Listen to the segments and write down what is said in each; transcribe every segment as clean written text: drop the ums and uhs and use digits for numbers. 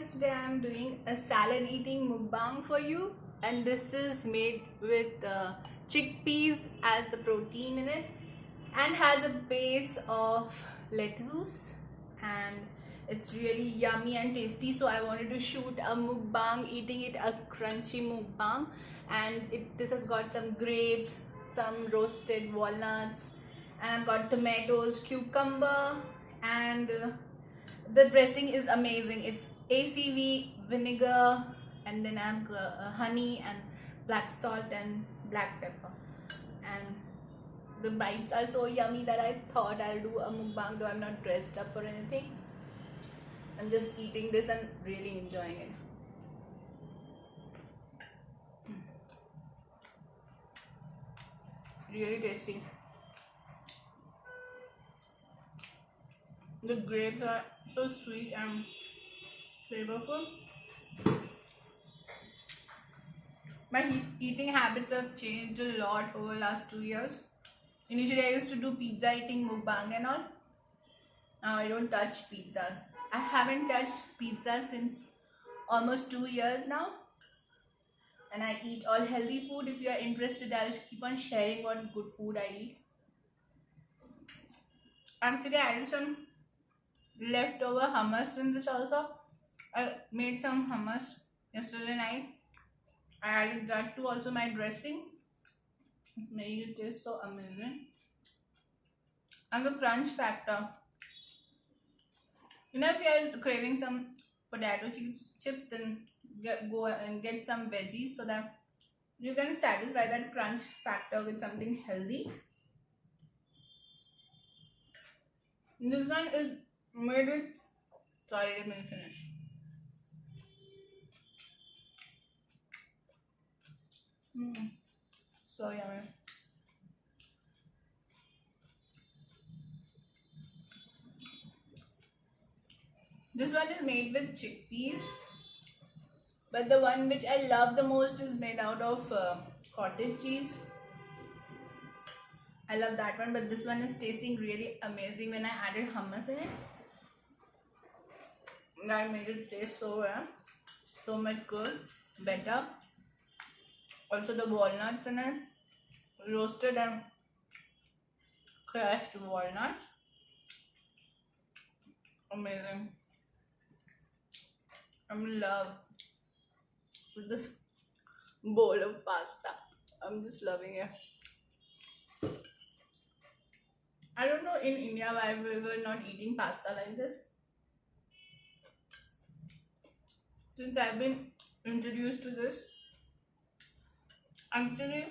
guys, today I am doing a salad eating mukbang for you, and this is made with chickpeas as the protein in it and has a base of lettuce, and it's really yummy and tasty. So I wanted to shoot a mukbang eating it, a crunchy mukbang, and this has got some grapes, some roasted walnuts, and I've got tomatoes, cucumber, and the dressing is amazing. It's ACV, vinegar, and then I've got honey and black salt and black pepper. And the bites are so yummy that I thought I'll do a mukbang, though I'm not dressed up or anything. I'm just eating this and really enjoying it. Really tasty. The grapes are so sweet and flavorful. My eating habits have changed a lot over the last 2 years. Initially, I used to do pizza eating mukbang and all. Now I don't touch pizzas. I haven't touched pizza since almost 2 years now. And I eat all healthy food. If you are interested, I'll keep on sharing what good food I eat. And today I added some leftover hummus in this also. I made some hummus yesterday night. I added that to also my dressing. It's making it taste so amazing. And the crunch factor. You know, if you are craving some potato chips, then go and get some veggies so that you can satisfy that crunch factor with something healthy. This one is made with, sorry, let me finish. So yummy. This one is made with chickpeas, but the one which I love the most is made out of cottage cheese. I love that one, but this one is tasting really amazing when I added hummus in it. That made it taste so well, so much good, better. Also the walnuts in it, roasted and crushed walnuts, amazing. I'm in love with this bowl of pasta. I'm just loving it. I don't know in India why we were not eating pasta like this. Since I've been introduced to this, actually,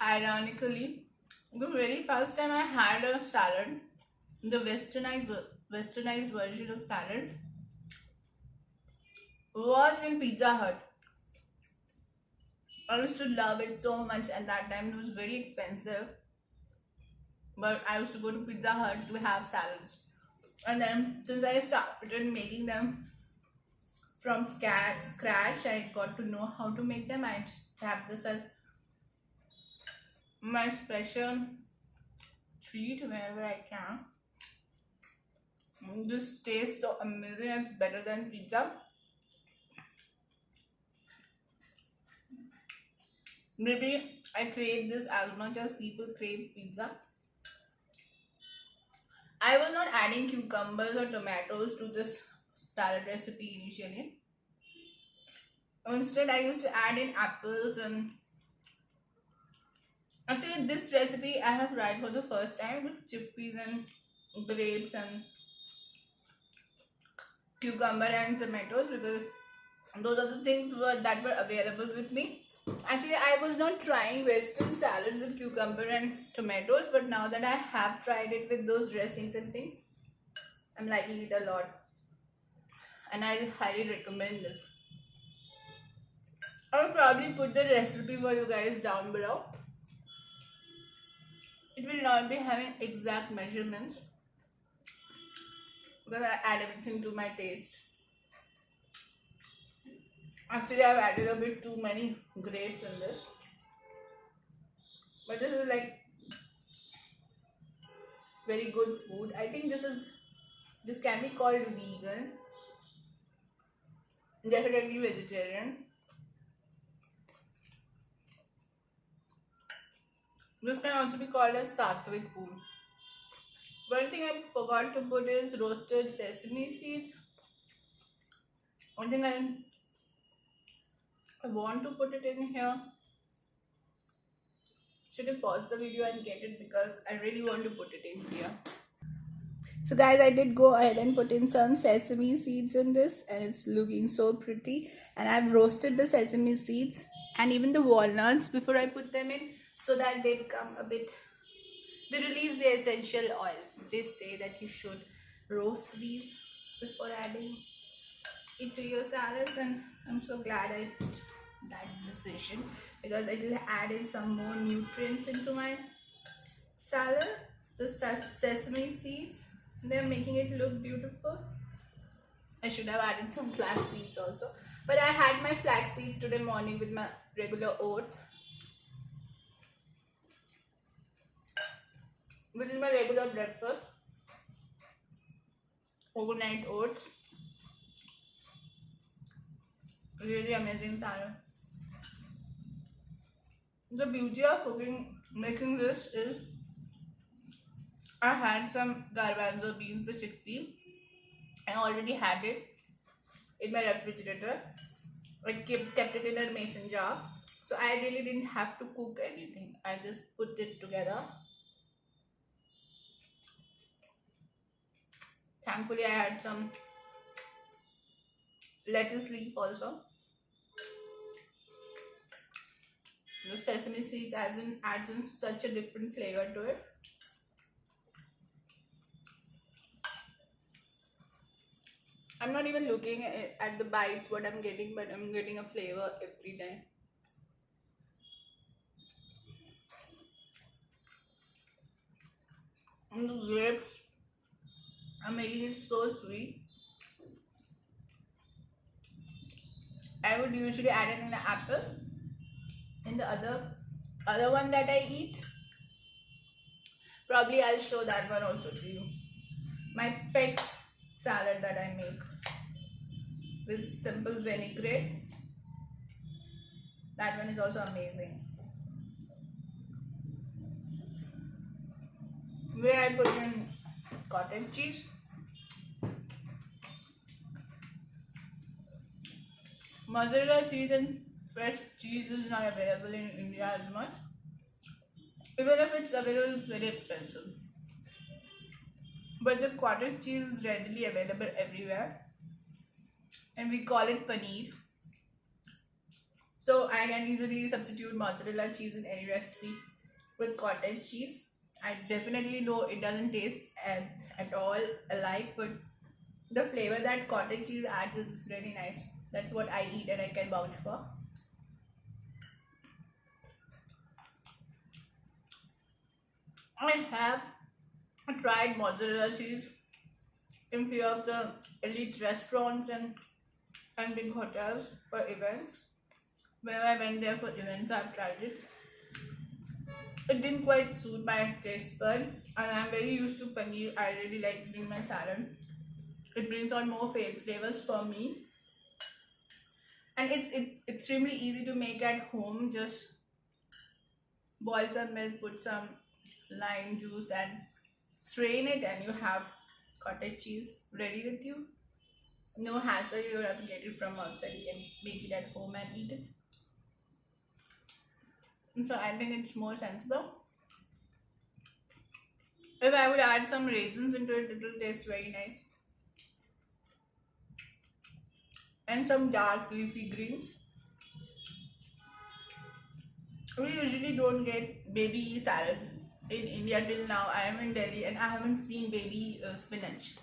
ironically, the very first time I had a salad, the westernized version of salad, was in Pizza Hut. I used to love it so much. At that time, it was very expensive, but I used to go to Pizza Hut to have salads. And then, since I started making them from scratch, I got to know how to make them. I just have this as my special treat whenever I can. This tastes so amazing. It's better than pizza. Maybe I crave this as much as people crave pizza. I was not adding cucumbers or tomatoes to this salad recipe initially. Instead, I used to add in apples, and actually this recipe I have tried for the first time with chickpeas and grapes and cucumber and tomatoes, because those are the things that were available with me. Actually, I was not trying western salad with cucumber and tomatoes, but now that I have tried it with those dressings and things, I'm liking it a lot, and I highly recommend this. I'll probably put the recipe for you guys down below. It will not be having exact measurements because I add everything to my taste. Actually, I've added a bit too many grapes in this, but this is like very good food. I think this can be called vegan, definitely vegetarian. This can also be called as sattvic food. One thing I forgot to put is roasted sesame seeds. One thing I want to put it in here. Should I pause the video and get it because I really want to put it in here. So guys, I did go ahead and put in some sesame seeds in this and it's looking so pretty. And I've roasted the sesame seeds and even the walnuts before I put them in so that they become a bit, they release the essential oils. They say that you should roast these before adding it to your salads, and I'm so glad I took that decision because it will add in some more nutrients into my salad. The sesame seeds, they're making it look beautiful. I should have added some flax seeds also, but I had my flax seeds today morning with my regular oats, which is my regular breakfast. Overnight oats, really amazing salad. The beauty of making this is I had some garbanzo beans, the chickpea. I already had it in my refrigerator. I kept it in a mason jar. So I really didn't have to cook anything. I just put it together. Thankfully, I had some lettuce leaf also. The sesame seeds adds in such a different flavor to it. I'm not even looking at the bites what I'm getting, but I'm getting a flavor every day. And the grapes are making it so sweet. I would usually add it in an apple. In the other one that I eat, probably I'll show that one also to you. My pet salad that I make with simple vinaigrette. That one is also amazing. Where I put in cottage cheese. Mozzarella cheese and fresh cheese is not available in India as much. Even if it's available, it's very expensive. But the cottage cheese is readily available everywhere. And we call it paneer. So I can easily substitute mozzarella cheese in any recipe with cottage cheese. I definitely know it doesn't taste at all alike, but the flavor that cottage cheese adds is really nice. That's what I eat and I can vouch for. I have tried mozzarella cheese in few of the elite restaurants and big hotels for events. When I went there for events, I've tried it. It didn't quite suit my taste bud, and I'm very used to paneer. I really like it in my salad. It brings out more flavors for me, and it's extremely easy to make at home. Just boil some milk, put some lime juice, and strain it, and you have cottage cheese ready with you. No hassle, you don't have to get it from outside. You can make it at home and eat it. And so I think it's more sensible. If I would add some raisins into it, it will taste very nice. And some dark leafy greens. We usually don't get baby salads in India till now. I am in Delhi and I haven't seen baby spinach.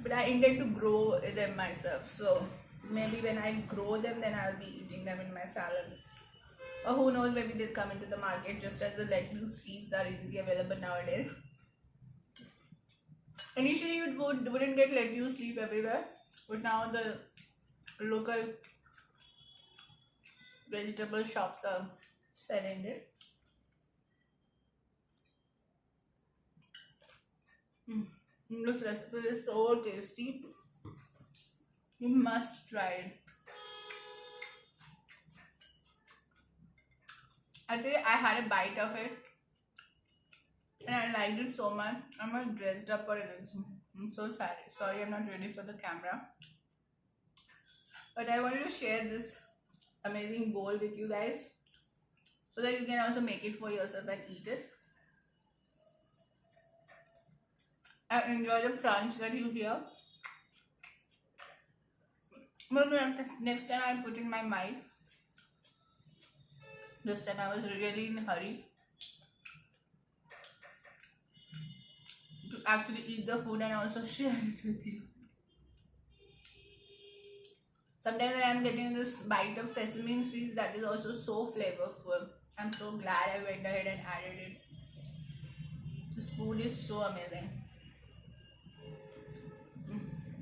But I intend to grow them myself. So maybe when I grow them, then I'll be eating them in my salad. Or who knows, maybe they'll come into the market just as the lettuce leaves are easily available nowadays. Initially, you wouldn't get lettuce leaf everywhere, but now the local vegetable shops are selling it. This recipe is so tasty. You must try it. Actually, I had a bite of it and I liked it so much. I'm all dressed up for it. I'm so sorry. Sorry, I'm not ready for the camera. But I wanted to share this amazing bowl with you guys so that you can also make it for yourself and eat it. And enjoy the crunch that you hear. Maybe next time I put in my mic. This time I was really in a hurry to actually eat the food and also share it with you. Sometimes when I'm getting this bite of sesame seeds, that is also so flavorful. I'm so glad I went ahead and added it. This food is so amazing.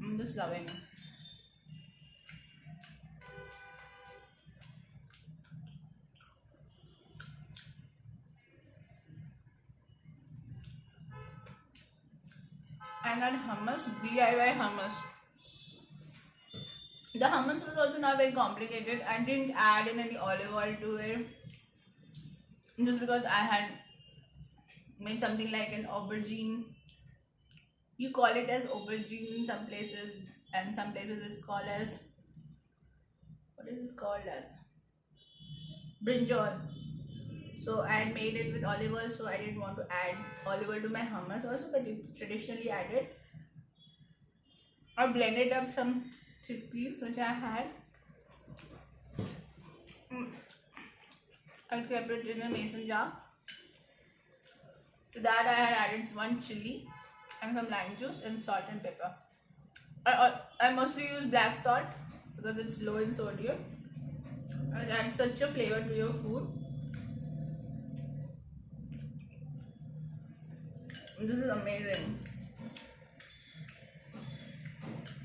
I'm just loving it. And that hummus, DIY hummus. The hummus was also not very complicated. I didn't add in any olive oil to it. Just because I had made something like an aubergine. You call it as aubergine in some places, and some places it's called as, what is it called as? Brinjal. So I had made it with olive oil, so I didn't want to add olive oil to my hummus also, but it's traditionally added. I blended up some chickpeas which I had. I kept it in a mason jar. To that I had added one chili and some lime juice and salt and pepper. I mostly use black salt because it's low in sodium. It adds such a flavor to your food. This is amazing.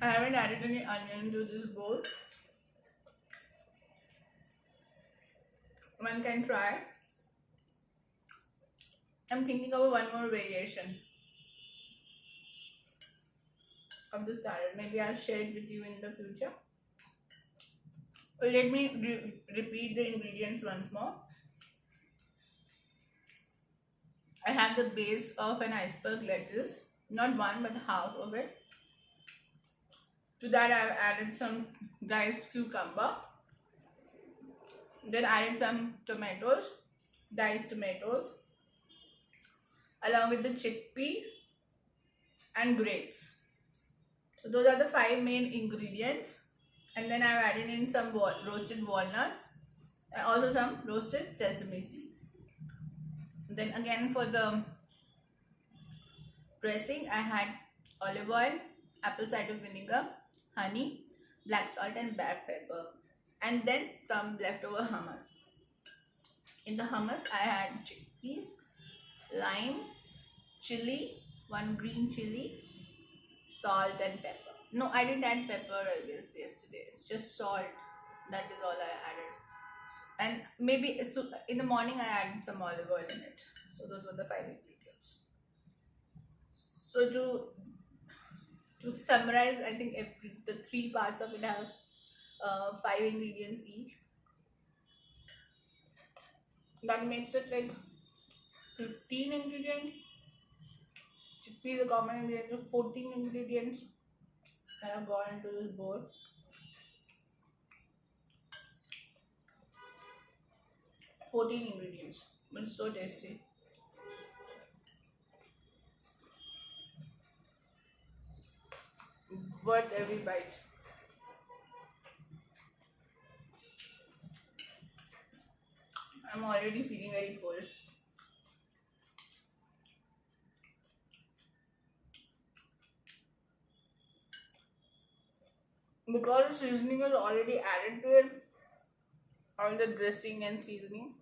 I haven't added any onion to this bowl. One can try. I'm thinking of one more variation of the salad. Maybe I'll share it with you in the future. Let me repeat the ingredients once more. I have the base of an iceberg lettuce, not one but half of it. To that I've added some diced cucumber. Then added some tomatoes, diced tomatoes, along with the chickpea and grapes. So those are the 5 main ingredients. And then I've added in some roasted walnuts and also some roasted sesame seeds. Then again for the dressing, I had olive oil, apple cider vinegar, honey, black salt and black pepper, and then some leftover hummus. In the hummus, I had chickpeas, lime, chili, 1 green chili, salt and pepper. No, I didn't add pepper, I guess, yesterday. It's just salt. That is all I added. And maybe so in the morning I added some olive oil in it. So those were the 5 ingredients. So to summarize, I think the 3 parts of it have 5 ingredients each. That makes it like 15 ingredients. Chickpea is a common ingredient, so 14 ingredients that have gone into this bowl. 14 ingredients, but it's so tasty. Worth every bite. I'm already feeling very full. Because the seasoning is already added to it, all the dressing and seasoning,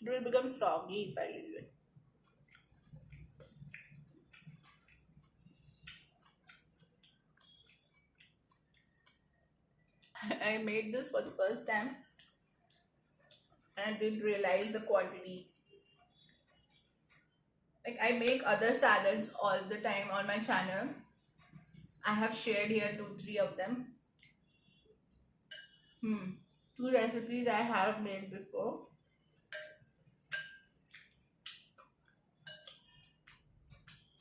it will become soggy if I leave it. I made this for the first time and I didn't realize the quantity. Like I make other salads all the time on my channel. I have shared here 2 3 of them. Two recipes I have made before.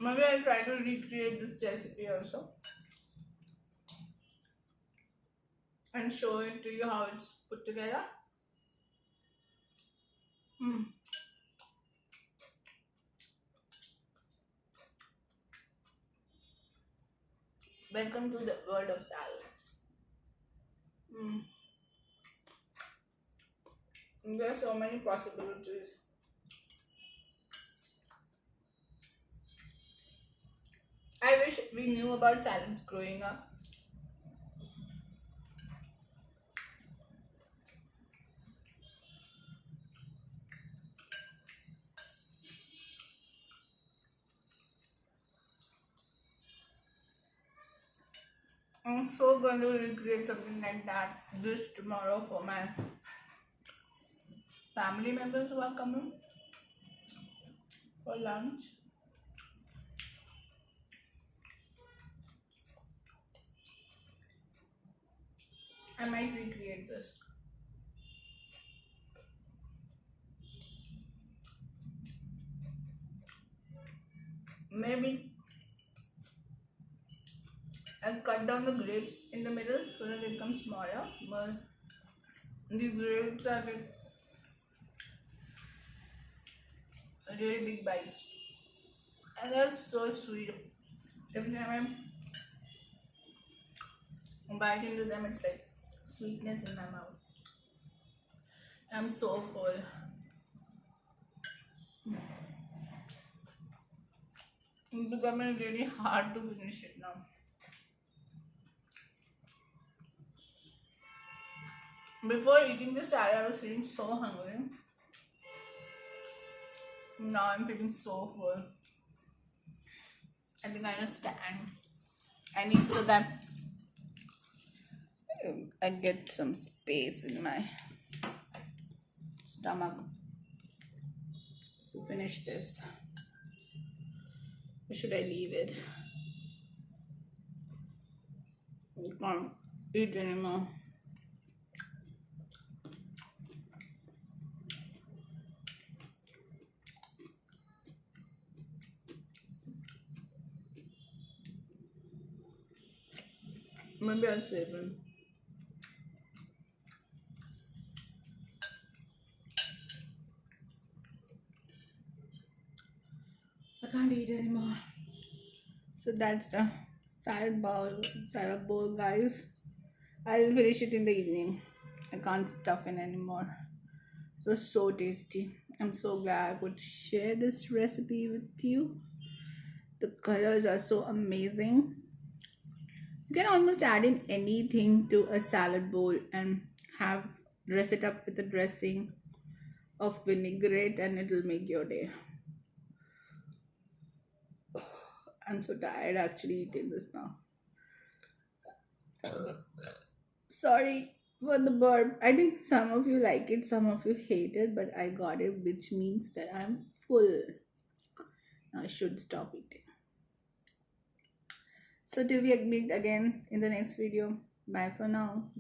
Maybe I'll try to recreate this recipe also and show it to you how it's put together. Hmm. Welcome to the world of salads. Hmm. There's so many possibilities. I wish we knew about salads growing up. I'm so going to recreate something like that this tomorrow for my family members who are coming for lunch. I might recreate this. Maybe I'll cut down the grapes in the middle so that they become smaller. But these grapes are like really big bites. And they're so sweet. Every time I bite into them, it's like sweetness in my mouth. I'm so full. It's becoming really hard to finish it now. Before eating the salad, I was feeling so hungry. Now I'm feeling so full. I think I just stand. I need so that I get some space in my stomach to finish this. Or should I leave it? I can't eat anymore. Maybe I'll save it. I can't eat anymore. So that's the salad bowl, guys. I'll finish it in the evening. I can't stuff in anymore. It was so tasty. I'm so glad I could share this recipe with you. The colors are so amazing. You can almost add in anything to a salad bowl and have dress it up with a dressing of vinaigrette and it'll make your day. I'm so tired actually eating this now. Sorry for the burp. I think some of you like it, some of you hate it, but I got it, which means that I'm full. I should stop eating. So till we meet again in the next video. Bye for now.